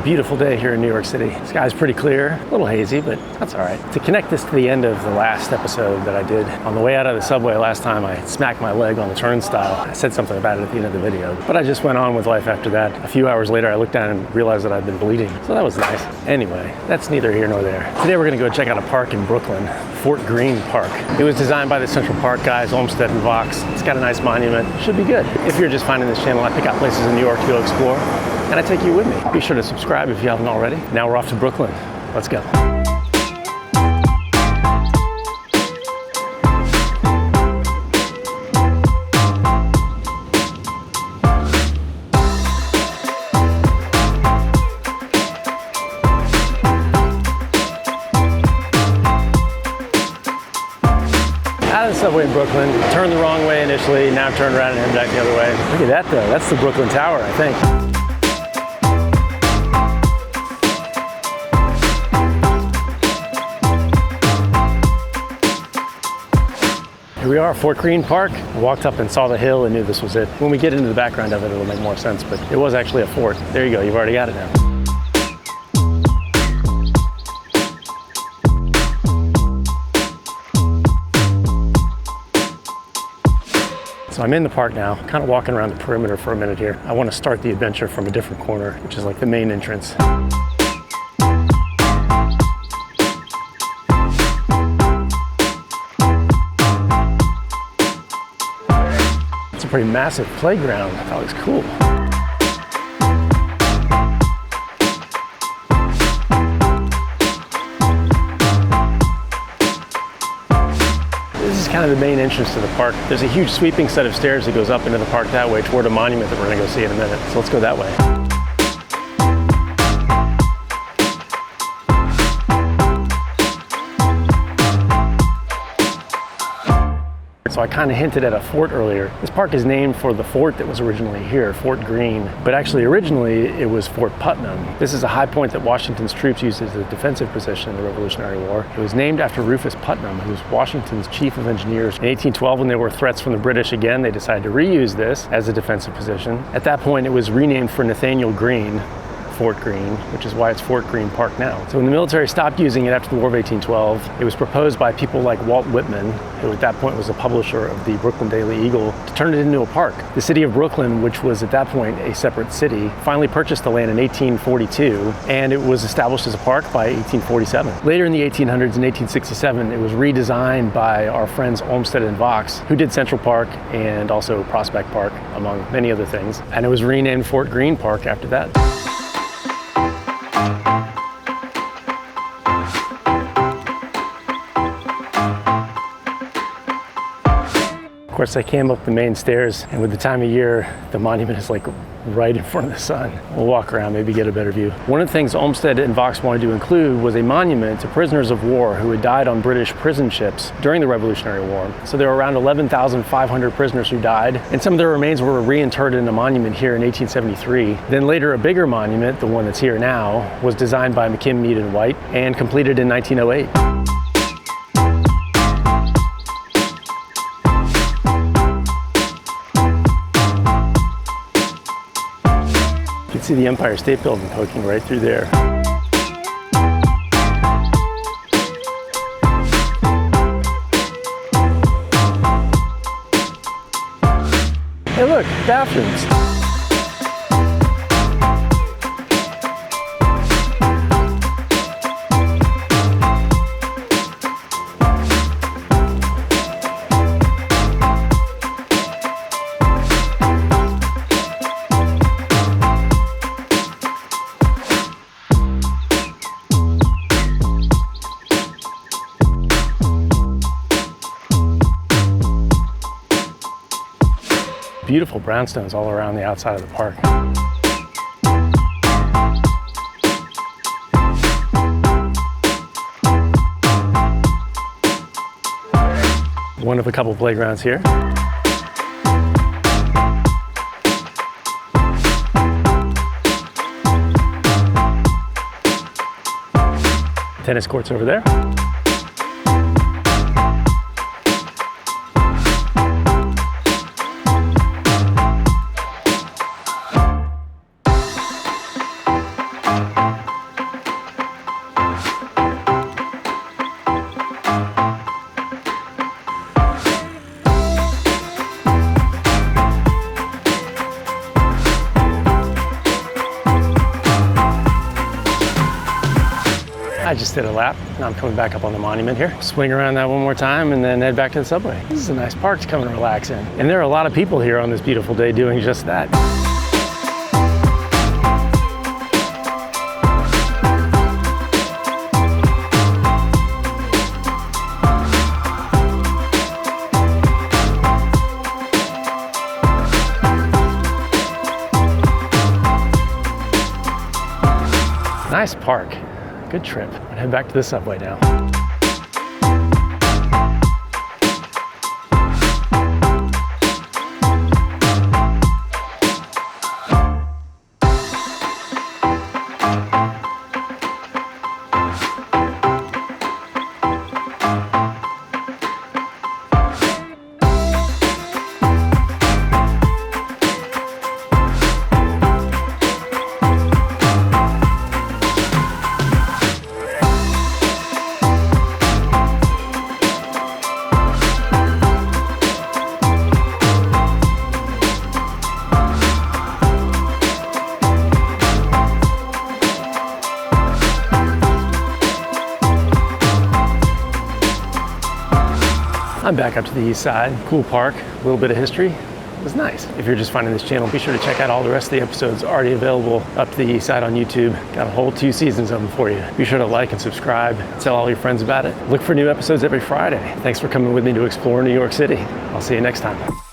beautiful day here in New York City. The sky's pretty clear, a little hazy, but that's all right. To connect this to the end of the last episode that I did, on the way out of the subway last time, I smacked my leg on the turnstile. I said something about it at the end of the video, but I just went on with life after that. A few hours later, I looked down and realized that I'd been bleeding, so that was nice. Anyway, that's neither here nor there. Today we're gonna go check out a park in Brooklyn, Fort Greene Park. It was designed by the Central Park guys, Olmsted and Vox. It's got a nice monument, should be good. If you're just finding this channel, I pick out places in New York to go explore, and I take you with me. Be sure to subscribe if you haven't already. Now we're off to Brooklyn. Let's go. Out of the subway in Brooklyn, turned the wrong way initially, now I've turned around and headed back the other way. Look at that though, that's the Brooklyn Tower, I think. Here we are, Fort Greene Park. I walked up and saw the hill and knew this was it. When we get into the background of it, it'll make more sense, but it was actually a fort. There you go, you've already got it now. So I'm in the park now, kind of walking around the perimeter for a minute here. I want to start the adventure from a different corner, which is like the main entrance. It's a pretty massive playground. That looks cool. Kind of the main entrance to the park. There's a huge sweeping set of stairs that goes up into the park that way toward a monument that we're going to go see in a minute. So let's go that way. So I kind of hinted at a fort earlier. This park is named for the fort that was originally here, Fort Greene, but actually originally it was Fort Putnam. This is a high point that Washington's troops used as a defensive position in the Revolutionary War. It was named after Rufus Putnam, who was Washington's chief of engineers. In 1812, when there were threats from the British again, they decided to reuse this as a defensive position. At that point, it was renamed for Nathaniel Greene, Fort Greene, which is why it's Fort Greene Park now. So when the military stopped using it after the War of 1812, it was proposed by people like Walt Whitman, who at that point was a publisher of the Brooklyn Daily Eagle, to turn it into a park. The city of Brooklyn, which was at that point a separate city, finally purchased the land in 1842, and it was established as a park by 1847. Later in the 1800s, in 1867, it was redesigned by our friends Olmsted and Vox, who did Central Park and also Prospect Park, among many other things, and it was renamed Fort Greene Park after that. Of course, I came up the main stairs, and with the time of year, the monument is like right in front of the sun. We'll walk around, maybe get a better view. One of the things Olmsted and Vox wanted to include was a monument to prisoners of war who had died on British prison ships during the Revolutionary War. So there were around 11,500 prisoners who died, and some of their remains were reinterred in a monument here in 1873. Then later, a bigger monument, the one that's here now, was designed by McKim, Mead & White and completed in 1908. You can see the Empire State Building poking right through there. Hey look, bathrooms. Beautiful brownstones all around the outside of the park. One of a couple playgrounds here. Tennis courts over there. just did a lap. Now I'm coming back up on the monument here. Swing around that one more time and then head back to the subway. This is a nice park to come and relax in. And there are a lot of people here on this beautiful day doing just that. Nice park. Good trip. I'll head back to the subway now. I'm back up to the east side. Cool park, a little bit of history. It was nice. If you're just finding this channel, be sure to check out all the rest of the episodes already available up to the east side on YouTube. Got a whole 2 seasons of them for you. Be sure to like and subscribe. Tell all your friends about it. Look for new episodes every Friday. Thanks for coming with me to explore New York City. I'll see you next time.